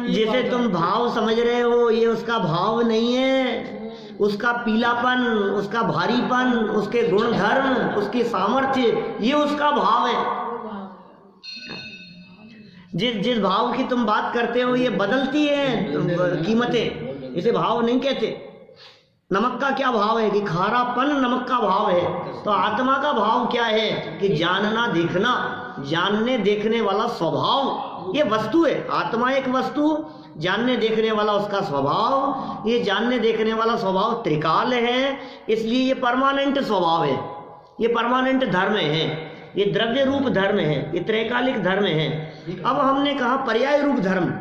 जिसे तुम भाव समझ रहे हो ये उसका भाव नहीं है। उसका पीलापन, उसका भारीपन, उसके गुणधर्म, उसकी सामर्थ्य, ये उसका भाव है। जिस भाव की तुम बात करते हो ये बदलती है कीमतें, इसे भाव नहीं कहते। नमक का क्या भाव है? कि खारापन नमक का भाव है। तो आत्मा का भाव क्या है? कि जानना देखना, जानने देखने वाला स्वभाव। ये वस्तु है, आत्मा एक वस्तु, जानने देखने वाला उसका स्वभाव। ये जानने देखने वाला स्वभाव त्रिकाल है, इसलिए ये परमानेंट स्वभाव है, ये परमानेंट धर्म है, ये द्रव्य रूप धर्म है, ये त्रैकालिक धर्म है। अब हमने कहा पर्याय रूप धर्म,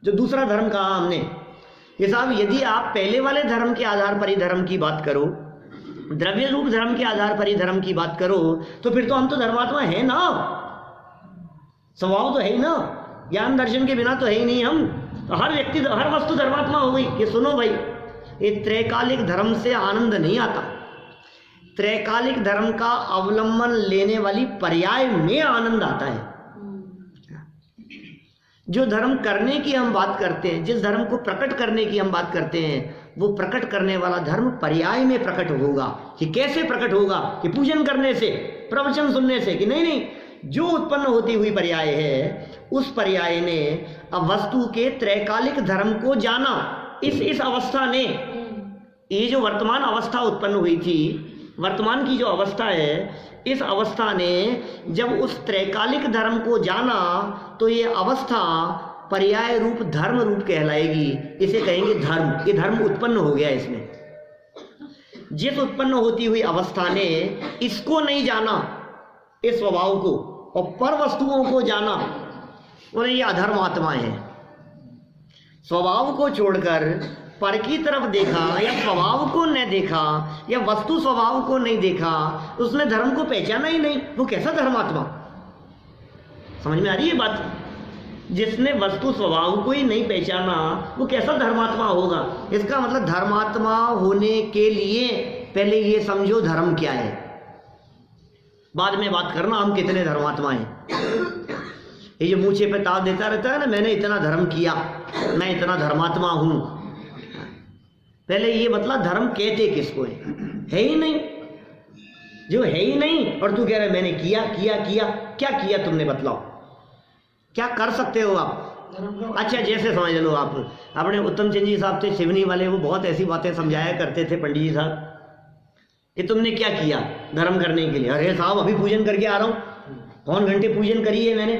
जो दूसरा धर्म कहा हमने कि साहब यदि आप पहले वाले धर्म के आधार पर ही धर्म की बात करो, द्रव्य रूप धर्म के आधार पर ही धर्म की बात करो तो फिर तो हम तो धर्मात्मा है ना, स्वभाव तो है ही ना, ज्ञान दर्शन के बिना तो है ही नहीं हम। तो हर व्यक्ति, हर वस्तु धर्मात्मा हो गई। कि सुनो भाई, ये त्रैकालिक धर्म से आनंद नहीं आता, त्रैकालिक धर्म का अवलंबन लेने वाली पर्याय में आनंद आता है। जो धर्म करने की हम बात करते हैं, जिस धर्म को प्रकट करने की हम बात करते हैं, वो प्रकट करने वाला धर्म पर्याय में प्रकट होगा। कि कैसे प्रकट होगा? कि पूजन करने से, प्रवचन सुनने से। कि नहीं नहीं, जो उत्पन्न होती हुई पर्याय है, उस पर्याय ने अब वस्तु के त्रैकालिक धर्म को जाना। इस अवस्था ने, ये जो वर्तमान अवस्था उत्पन्न हुई थी, वर्तमान की जो अवस्था है, इस अवस्था ने जब उस त्रैकालिक धर्म को जाना तो ये अवस्था पर्याय रूप धर्म रूप कहलाएगी। इसे कहेंगे धर्म। ये धर्म उत्पन्न हो गया इसमें। जिस उत्पन्न होती हुई अवस्था ने इसको नहीं जाना, इस स्वभाव को, और पर वस्तुओं को जाना, उन्हें ये अधर्मात्मा है। स्वभाव को छोड़कर पर की तरफ देखा, या स्वभाव को न देखा, या वस्तु स्वभाव को नहीं देखा, उसने धर्म को पहचाना ही नहीं, वो कैसा धर्मात्मा? समझ में आ रही है बात? जिसने वस्तु स्वभाव को ही नहीं पहचाना, वो कैसा धर्मात्मा होगा? इसका मतलब धर्मात्मा होने के लिए पहले ये समझो धर्म क्या है, बाद में बात करना हम कितने धर्मात्मा हैं। ये जो मूछे पे ताव देता रहता है ना, मैंने इतना धर्म किया, मैं इतना धर्मात्मा हूं, पहले ये मतलब धर्म कहते किसको है ही नहीं। जो है ही नहीं और तू कह रहा है मैंने किया किया किया। क्या किया तुमने? बतलाओ, क्या कर सकते हो आप? अच्छा, जैसे समझ लो, आप अपने उत्तम चंद जी साहब थे सिवनी वाले, वो बहुत ऐसी बातें समझाया करते थे पंडित जी साहब, कि तुमने क्या किया धर्म करने के लिए? अरे साहब, अभी पूजन करके आ रहा हूँ। कौन घंटे पूजन करी है मैंने?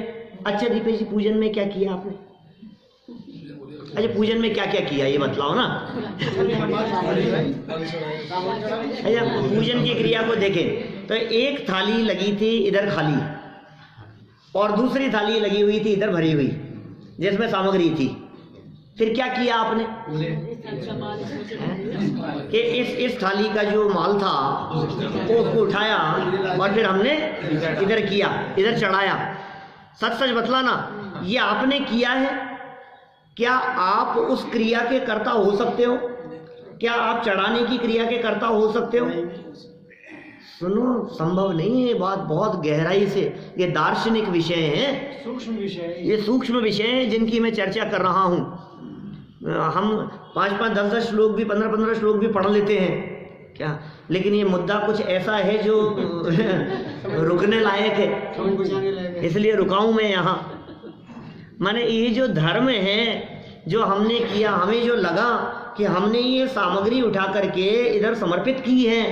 अच्छा दीपेश जी, पूजन में क्या किया आपने? अच्छा, पूजन में क्या क्या किया ये बतलाओ ना। अच्छा, पूजन की क्रिया को देखें तो एक थाली लगी थी इधर खाली, और दूसरी थाली लगी हुई थी इधर भरी हुई, जिसमें सामग्री थी। फिर क्या किया आपने? कि इस थाली का जो माल था वो उसको उठाया और फिर हमने इधर किया, इधर चढ़ाया। सच सच बतलाना, ये आपने किया है? क्या आप उस क्रिया के कर्ता हो सकते हो? क्या आप चढ़ाने की क्रिया के कर्ता हो सकते हो? सुनो, संभव नहीं है। बात बहुत गहराई से, ये दार्शनिक विषय है, सूक्ष्म विषय, ये सूक्ष्म विषय है जिनकी मैं चर्चा कर रहा हूँ। हम 5-5, 10-10 श्लोक भी, 15-15 श्लोक भी पढ़ लेते हैं क्या, लेकिन ये मुद्दा कुछ ऐसा है जो रुकने लायक है, इसलिए रुका हूँ मैं यहाँ। माने ये जो धर्म है जो हमने किया, हमें जो लगा कि हमने ये सामग्री उठा करके इधर समर्पित की है,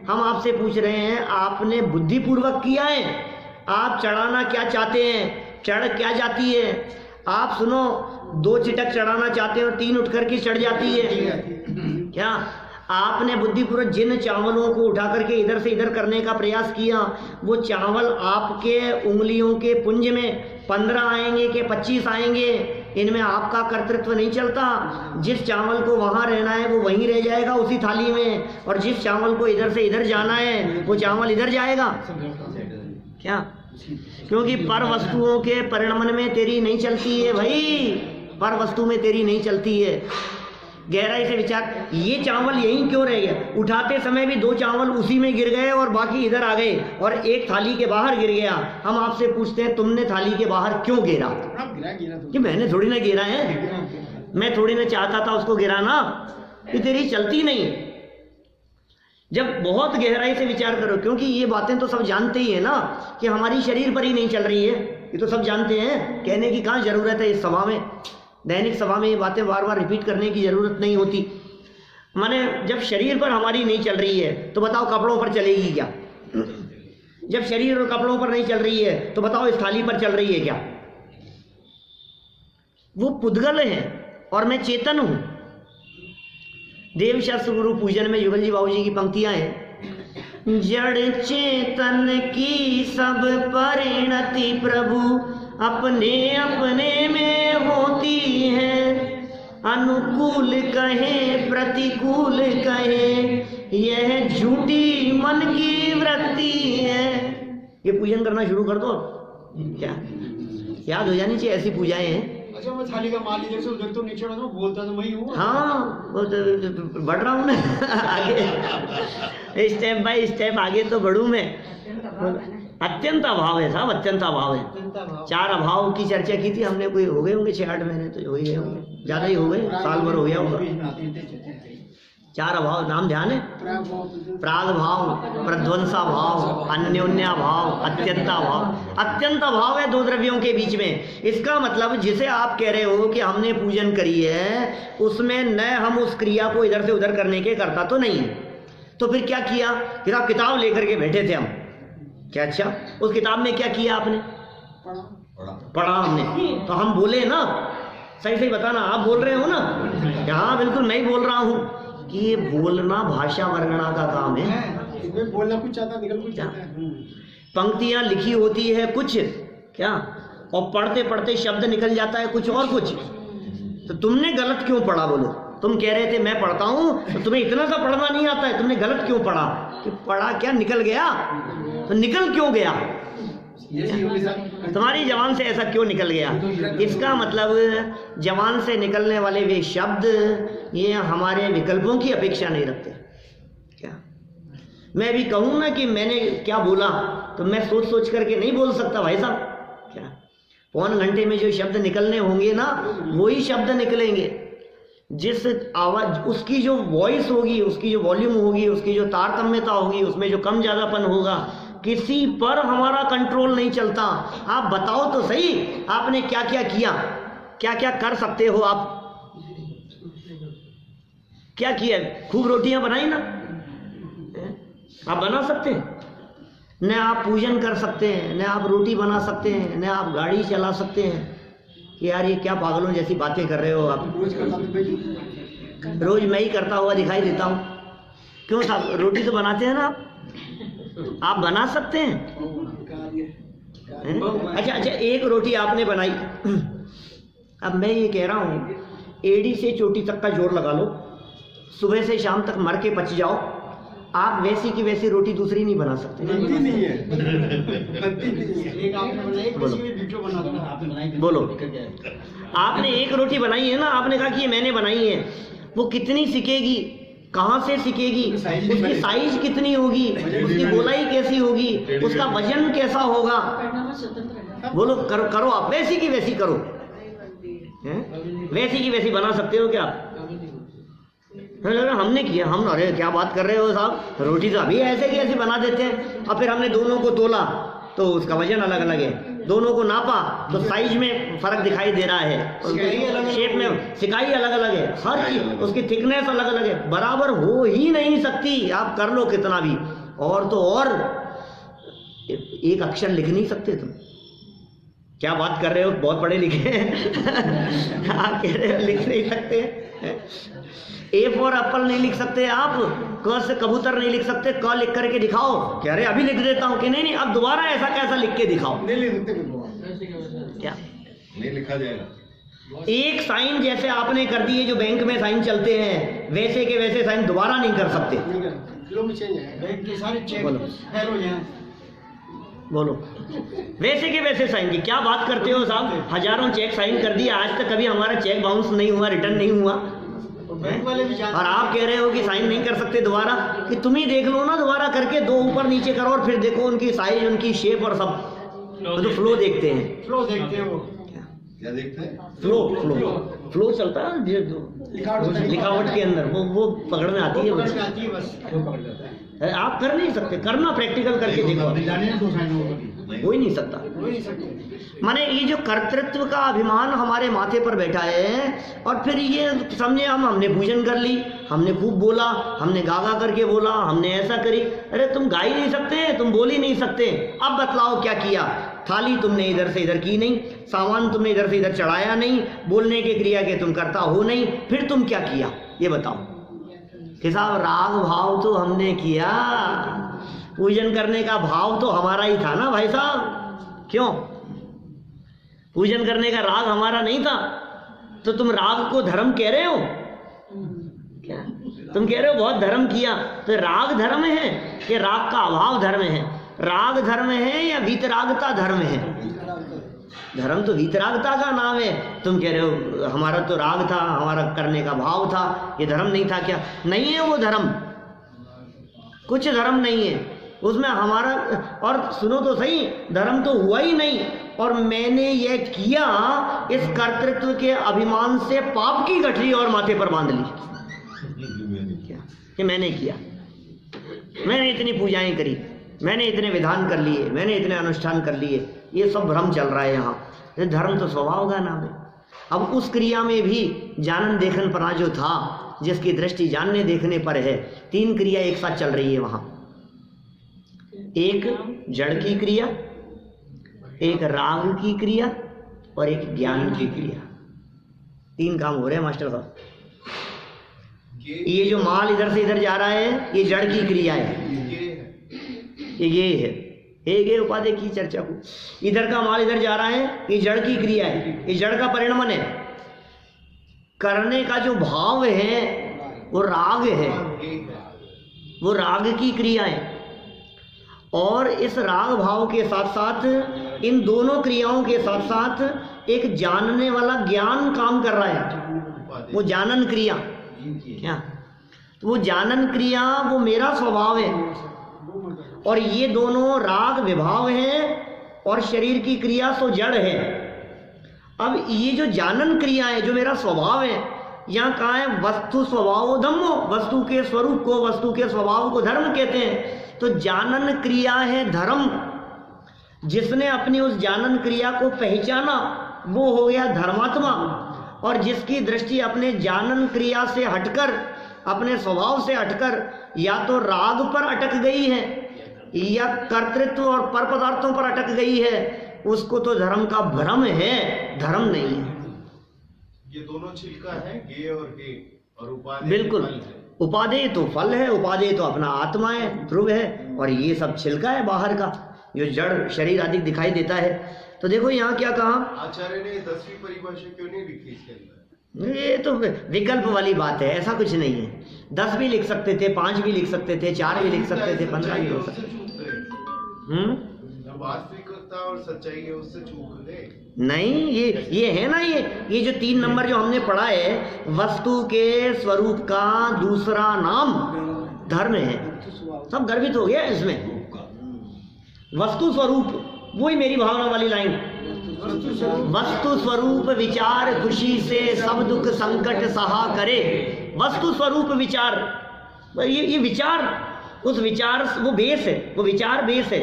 हम आपसे पूछ रहे हैं आपने बुद्धिपूर्वक किया है? आप चढ़ाना क्या चाहते हैं? चढ़ क्या जाती है? आप सुनो, 2 चिटक चढ़ाना चाहते हो, 3 उठ करके चढ़ जाती है क्या? आपने बुद्धिपूर्वक जिन चावलों को उठा करके इधर से इधर करने का प्रयास किया, वो चावल आपके उंगलियों के पुंज में 15 आएंगे कि 25 आएंगे, इनमें आपका कर्तृत्व नहीं चलता। जिस चावल को वहाँ रहना है वो वहीं रह जाएगा उसी थाली में, और जिस चावल को इधर से इधर जाना है वो चावल इधर जाएगा क्या? क्योंकि पर वस्तुओं के परिणमन में तेरी नहीं चलती है भाई, पर वस्तु में तेरी नहीं चलती है। गहराई से विचार, ये चावल यहीं क्यों रह गया? उठाते समय भी 2 चावल उसी में गिर गए और बाकी इधर आ गए, और एक थाली के बाहर गिर गया। हम आपसे पूछते हैं तुमने थाली के बाहर क्यों गिरा? कि मैंने थोड़ी ना गिरा है, मैं थोड़ी ना चाहता था उसको गिराना, कि तेरी चलती नहीं। जब बहुत गहराई से विचार करो, क्योंकि ये बातें तो सब जानते ही है ना कि हमारी शरीर पर ही नहीं चल रही है, ये तो सब जानते हैं, कहने की कहाँ जरूरत है। इस सभा में, दैनिक सभा में ये बातें बार बार रिपीट करने की जरूरत नहीं होती। माने जब शरीर पर हमारी नहीं चल रही है तो बताओ कपड़ों पर चलेगी क्या? जब शरीर और कपड़ों पर नहीं चल रही है तो बताओ इस थाली पर चल रही है क्या? वो पुद्गल है और मैं चेतन हूं। देव शास्त्र गुरु पूजन में युगल जी बाबू जी की पंक्तियां हैं, जड़ चेतन की सब परिणति प्रभु अपने अपने में होती है, अनुकूल कहे प्रतिकूल कहे यह झूठी मन की वृत्ति है। ये पूजन करना शुरू कर दो। क्या याद हो जानी चाहिए, ऐसी पूजाएं हैं। अच्छा, मैं थाली का माल इधर से उधर तो नीचे बोलता तो मैं ही हूँ। हाँ, वो तो बढ़ रहा हूँ ना आगे, स्टेप बाय स्टेप आगे तो बढ़ूँ मैं। अत्यंत अभाव है साहब, अत्यंत अभाव है। 4 अभाव की चर्चा की थी हमने, कोई हो गए होंगे 6-8 महीने तो हो ही गए होंगे, ज़्यादा ही हो गए, साल भर हो गया होगा। 4 अभाव नाम ध्यान है? प्राग भाव, प्रध्वंसा भाव, अन्योन्या भाव, अत्यंता भाव। अत्यंत भाव है 2 द्रव्यों के बीच में। इसका मतलब जिसे आप कह रहे हो कि हमने पूजन करी है, उसमें न हम उस क्रिया को इधर से उधर करने के करता तो नहीं है। तो फिर क्या किया? किताब लेकर के बैठे थे हम, क्या अच्छा उस किताब में क्या किया आपने? पढ़ा हमने, तो हम बोले ना, सही सही बताना, आप बोल रहे हो ना? हाँ बिल्कुल, मैं ही बोल रहा हूँ कि ये बोलना भाषा वर्णना का काम है। बोलना कुछ चाहता, निकल कुछ चाहता है। पंक्तियां लिखी होती है कुछ, क्या, और पढ़ते पढ़ते शब्द निकल जाता है कुछ और कुछ। तो तुमने गलत क्यों पढ़ा? बोलो, तुम कह रहे थे मैं पढ़ता हूँ, तो तुम्हें इतना सा पढ़ना नहीं आता है, तुमने गलत क्यों पढ़ा? कि पढ़ा क्या, निकल गया? तो निकल क्यों गया? तुम्हारी जबान से ऐसा क्यों निकल गया? इसका मतलब जबान से निकलने वाले वे शब्द ये हमारे विकल्पों की अपेक्षा नहीं रखते। क्या मैं भी कहूँ ना कि मैंने क्या बोला, तो मैं सोच सोच करके नहीं बोल सकता भाई साहब। क्या पौन घंटे में जो शब्द निकलने होंगे ना, वही शब्द निकलेंगे। जिस आवाज, उसकी जो वॉइस होगी, उसकी जो वॉल्यूम होगी, उसकी जो तारतम्यता होगी, उसमें जो कम ज़्यादापन होगा, किसी पर हमारा कंट्रोल नहीं चलता। आप बताओ तो सही, आपने क्या क्या किया, क्या क्या कर सकते हो आप? क्या किया? खूब रोटियां बनाई ना, आप बना सकते हैं? न आप पूजन कर सकते हैं, न आप रोटी बना सकते हैं, न आप गाड़ी चला सकते हैं। यार ये क्या पागलों जैसी बातें कर रहे हो आप? रोज मैं ही करता हुआ दिखाई देता हूँ। क्यों साहब, रोटी तो बनाते हैं ना आप बना सकते हैं? अच्छा, एक रोटी आपने बनाई। अब मैं ये कह रहा हूँ, एड़ी से चोटी तक का जोर लगा लो, सुबह से शाम तक मर के पच जाओ, आप वैसी की वैसी रोटी दूसरी नहीं बना सकते। नहीं है। एक आपने बनाई, किसी भी वीडियो बना दो, आपने बनाई, बोलो, आपने एक रोटी बनाई है ना, आपने कहा कि ये मैंने बनाई है, वो कितनी सिकेगी, कहाँ से सिकेगी, उसकी साइज कितनी होगी, उसकी गोलाई कैसी होगी, उसका वजन कैसा होगा? बोलो, करो आप, वैसी की वैसी करो। वैसी की वैसी बना सकते हो क्या? हमने किया, हम, अरे क्या बात कर रहे हो साहब, रोटी तो अभी ऐसे की ऐसी बना देते हैं। और फिर हमने दोनों को तोला तो उसका वजन अलग अलग है, दोनों को नापा तो साइज में फर्क दिखाई दे रहा है, शेप में सिकाई अलग अलग है, हर चीज उसकी थिकनेस अलग अलग है, बराबर हो ही नहीं सकती, आप कर लो कितना भी। और तो और एक अक्षर लिख नहीं सकते तुम। क्या बात कर रहे हो, बहुत पढ़े लिखे हैं आप कह रहे हो लिख नहीं सकते। ए फॉर एप्पल नहीं लिख सकते आप, क से कबूतर नहीं लिख सकते, क लिख करके दिखाओ। कह रहे अभी लिख देता हूँ कि नहीं, अब दोबारा ऐसा कैसा लिख के दिखाओ। नहीं लिख सकते, क्या नहीं लिखा जाएगा। एक साइन जैसे आपने कर दिए, जो बैंक में साइन चलते हैं, वैसे के वैसे साइन दोबारा नहीं कर सकते। बैंक के सारे चेक फेल हो जाए। बोलो, वैसे के वैसे साइन की क्या बात करते हो साहब? हजारों चेक साइन कर दिए, आज तक कभी हमारा चेक बाउंस नहीं हुआ, रिटर्न नहीं हुआ। बैंक वाले भी और आप कह रहे हो कि साइन नहीं कर सकते दोबारा, कि तुम ही देख लो ना दोबारा करके, 2 ऊपर नीचे करो और फिर देखो उनकी साइज, उनकी शेप और सब। तो फ्लो देखते हैं, फ्लो देखते हैं। वो क्या देखते हैं? फ्लो चलता है लिखावट के अंदर, वो पकड़ में आती है, पकड़ में आती है, बस वो पकड़ जाता है। आप कर नहीं सकते, करना प्रैक्टिकल करके देखो, हो ही नहीं सकता। माने ये जो कर्तृत्व का अभिमान हमारे माथे पर बैठा है, और फिर ये समझे हमने पूजन कर ली, हमने खूब बोला, हमने गागा करके बोला, हमने ऐसा करी। अरे तुम गा ही नहीं सकते, तुम बोल ही नहीं सकते। अब बतलाओ क्या किया? थाली तुमने इधर से इधर की नहीं, सामान तुमने इधर से इधर चढ़ाया नहीं, बोलने के क्रिया के तुम करता हो नहीं, फिर तुम क्या किया ये बताओ? कि साहब राग भाव तो हमने किया, पूजन करने का भाव तो हमारा ही था ना भाई साहब। क्यों? पूजन करने का राग हमारा नहीं था, तो तुम राग को धर्म कह रहे हो क्या? तुम कह रहे हो बहुत धर्म किया, तो राग धर्म है कि राग का अभाव धर्म है? राग धर्म है या वीतरागता धर्म है? धर्म तो वीतरागता का नाम है। तुम कह रहे हो हमारा तो राग था, हमारा करने का भाव था, ये धर्म नहीं था क्या? नहीं है वो धर्म, कुछ धर्म नहीं है उसमें हमारा। और सुनो तो सही, धर्म तो हुआ ही नहीं, और मैंने ये किया इस कर्तृत्व के अभिमान से पाप की गठरी और माथे पर बांध ली। क्या कि मैंने किया, मैंने इतनी पूजाएं करी, मैंने इतने विधान कर लिए, मैंने इतने अनुष्ठान कर लिए, ये सब भ्रम चल रहा है यहाँ। ये धर्म तो स्वभाव का नाम है। अब उस क्रिया में भी जानन देखन पना जो था, जिसकी दृष्टि जानने देखने पर है, 3 क्रिया एक साथ चल रही है वहां। एक जड़ की क्रिया, एक राग की क्रिया और एक ज्ञान की क्रिया। 3 काम हो रहे हैं मास्टर साहब। ये जो माल इधर से इधर जा रहा है ये जड़ की क्रिया है, ये है एक उपाधि की चर्चा को। इधर का माल इधर जा रहा है ये जड़ की क्रिया है, ये जड़ का परिणमन है। करने का जो भाव है वो राग है, वो राग की क्रिया है। और इस राग भाव के साथ साथ इन दोनों क्रियाओं के साथ साथ एक जानने वाला ज्ञान काम कर रहा है, वो जानन क्रिया। क्या? तो वो जानन क्रिया वो मेरा स्वभाव है, और ये दोनों राग विभाव हैं, और शरीर की क्रिया सो जड़ है। अब ये जो जानन क्रिया है जो मेरा स्वभाव है, यहाँ कहाँ है? वस्तु स्वभाव धम्मो, वस्तु के स्वरूप को, वस्तु के स्वभाव को धर्म कहते हैं। तो जानन क्रिया है धर्म। जिसने अपनी उस जानन क्रिया को पहचाना वो हो गया धर्मात्मा, और जिसकी दृष्टि अपने जानन क्रिया से हटकर, अपने स्वभाव से हटकर या तो राग पर अटक गई है या कर्तृत्व और पर पदार्थों पर अटक गई है, उसको तो धर्म का भ्रम है, धर्म नहीं है। ये दोनों छिलका है, गे और हे, और उपादेय बिल्कुल, उपादेय तो फल है, उपादेय तो अपना आत्मा है, ध्रुव है, और ये सब छिलका है बाहर का, जो जड़ शरीर आदि दिखाई देता है। तो देखो यहाँ क्या कहा, आचार्य ने 10वीं परिभाषा क्यों नहीं लिखी इसके अंदर? ये तो विकल्प वाली बात है, ऐसा कुछ नहीं है। 10 भी लिख सकते थे, 5 भी लिख सकते थे, 4 भी लिख सकते थे, 15 भी हो सकते थे। वास्तविकता और सच्चाई है, उससे चूक गए। नहीं, ये है ना, ये जो 3 नंबर जो हमने पढ़ा है, वस्तु के स्वरूप का दूसरा नाम धर्म है। सब गर्भित हो गया इसमें। वस्तु स्वरूप, वही मेरी भावना वाली लाइन, वस्तु स्वरूप विचार खुशी से सब दुख संकट सहा करे। वस्तु स्वरूप विचार, ये विचार, उस विचार वो बेस है, वो विचार बेस है।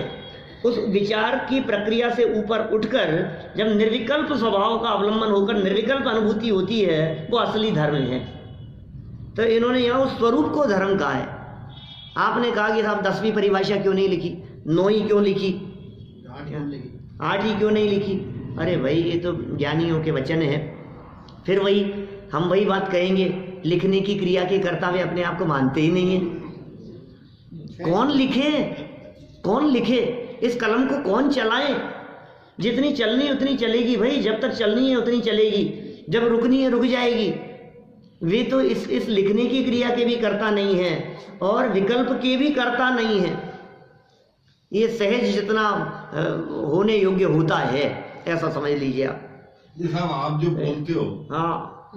उस विचार की प्रक्रिया से ऊपर उठकर जब निर्विकल्प स्वभाव का अवलंबन होकर निर्विकल्प अनुभूति होती है, वो असली धर्म है। तो इन्होंने यहाँ उस स्वरूप को धर्म कहा है। आपने कहा कि साहब 10वीं परिभाषा क्यों नहीं लिखी, 9 ही क्यों लिखी, 8 ही क्यों नहीं लिखी? अरे भाई, ये तो ज्ञानियों के वचन है। फिर वही हम वही बात कहेंगे, लिखने की क्रिया के कर्ता वे अपने आप को मानते ही नहीं है। कौन लिखे, कौन लिखे, इस कलम को कौन चलाए? जितनी चलनी उतनी चलेगी भाई, जब तक चलनी है उतनी चलेगी, जब रुकनी है रुक जाएगी। वे तो इस लिखने की क्रिया के भी कर्ता नहीं है और विकल्प के भी कर्ता नहीं है। ये सहज जितना होने योग्य होता है, ऐसा समझ लीजिए आप। ये साहब आप जो बोलते हो, हाँ,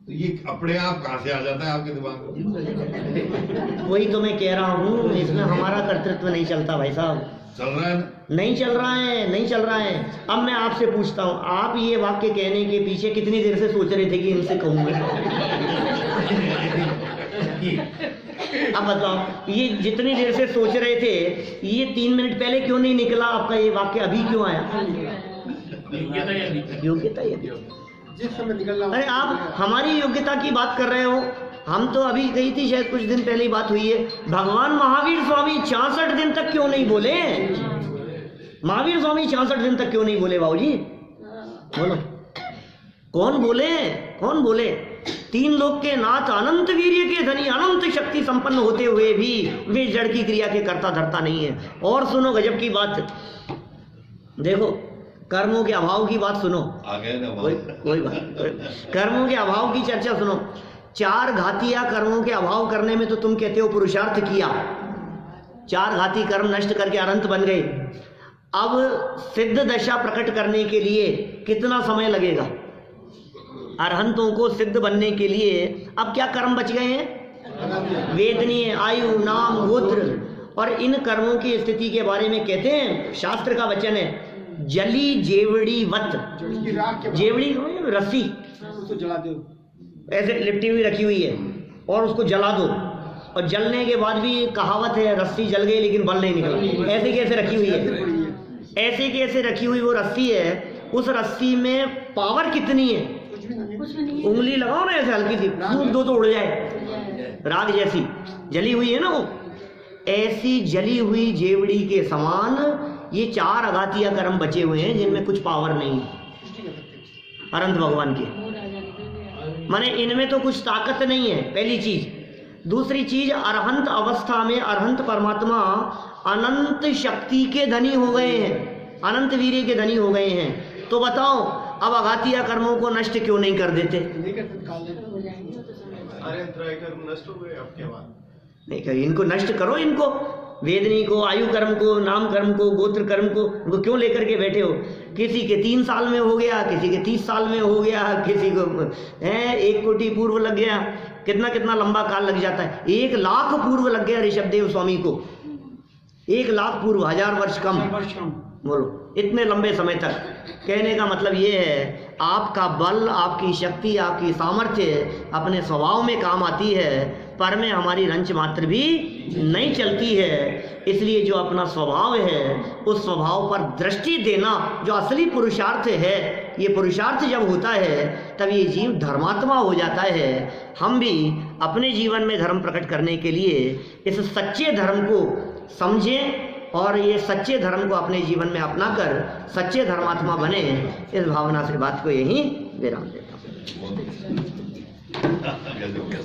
तो ये अपने आप कहाँ से आ जाता है आपके दिमाग में? वही तो मैं कह रहा हूँ, इसमें हमारा कर्तृत्व नहीं चलता भाई साहब। चल रहा है ना? नहीं चल रहा है, नहीं चल रहा है। अब मैं आपसे पूछता हूँ, आप ये वाक्य कहने के पीछे कितनी देर से सोच रहे थे कि इनसे कहूँगा? अब बताओ, ये जितनी देर से सोच रहे थे, ये 3 मिनट पहले क्यों नहीं निकला आपका ये वाक्य, अभी क्यों आया? योग्यता जिस समय निकलना। अरे आप हमारी योग्यता की बात कर रहे हो, हम तो अभी गई थी, शायद कुछ दिन पहले ही बात हुई है। भगवान महावीर स्वामी 66 दिन तक क्यों नहीं बोले? महावीर स्वामी 66 दिन तक क्यों नहीं बोले? बाबूजी बोलो, कौन बोले, कौन बोले? 3 लोक के नाथ, अनंत वीर्य के धनी, अनंत शक्ति संपन्न होते हुए भी वे जड़ की क्रिया के कर्ता धर्ता नहीं है। और सुनो गजब की बात, देखो कर्मों के अभाव की बात सुनो। आ गए ना कोई बात, कर्मों के अभाव की चर्चा सुनो। 4 घातीय कर्मों के अभाव करने में तो तुम कहते हो पुरुषार्थ किया, 4 घाती कर्म नष्ट करके अनंत बन गए। अब सिद्ध दशा प्रकट करने के लिए कितना समय लगेगा? अरहंतों को सिद्ध बनने के लिए अब क्या कर्म बच गए हैं? वेदनीय, आयु, नाम, गोत्र। और इन कर्मों की स्थिति के बारे में कहते हैं, शास्त्र का वचन है, जली जेवड़ी वत। जेवड़ी रस्सी उसको जला दो, ऐसे लिपटी हुई रखी हुई है और उसको जला दो, और जलने के बाद भी कहावत है रस्सी जल गई लेकिन बल नहीं निकला। ऐसे कैसे रखी हुई है? ऐसे कैसे रखी हुई वो रस्सी है, उस रस्सी में पावर कितनी है? उंगली लगाओ ना ऐसे हल्की सी, फूंक दो तो उड़ जाए, राग जैसी जली हुई है ना वो। ऐसी जली हुई जेवड़ी के समान ये 4 अघातीय कर्म बचे हुए हैं जिनमें कुछ पावर नहीं है अनंत भगवान की। माने इनमें तो कुछ ताकत नहीं है, पहली चीज। दूसरी चीज, अरहंत अवस्था में अरहंत परमात्मा अनंत शक्ति के धनी हो गए हैं, अनंत वीर्य के धनी हो गए हैं। तो बताओ अब अघातीय कर्मों को नष्ट क्यों नहीं कर देते? अरे कर्म नष्ट हो गए, अब क्या बात? नहीं कहीं इनको नष्ट करो, इनको वेदनी को, आयु कर्म को, नाम कर्म को, गोत्र कर्म को, इनको क्यों लेकर के बैठे हो? किसी के 3 साल में हो गया, किसी के 30 साल में हो गया, किसी को 1 कोटि पूर्व लग गया। कितना कितना लंबा काल लग जाता है। 1 लाख पूर्व लग गया ऋषभदेव स्वामी को, 1 लाख पूर्व, 1000 वर्ष कम। बोलो इतने लंबे समय तक। कहने का मतलब ये है, आपका बल, आपकी शक्ति, आपकी सामर्थ्य अपने स्वभाव में काम आती है, पर में हमारी रंच मात्र भी नहीं चलती है। इसलिए जो अपना स्वभाव है उस स्वभाव पर दृष्टि देना जो असली पुरुषार्थ है, ये पुरुषार्थ जब होता है तब ये जीव धर्मात्मा हो जाता है। हम भी अपने जीवन में धर्म प्रकट करने के लिए इस सच्चे धर्म को समझें और ये सच्चे धर्म को अपने जीवन में अपनाकर सच्चे धर्मात्मा बने। इस भावना से बात को यहीं विराम देता हूँ।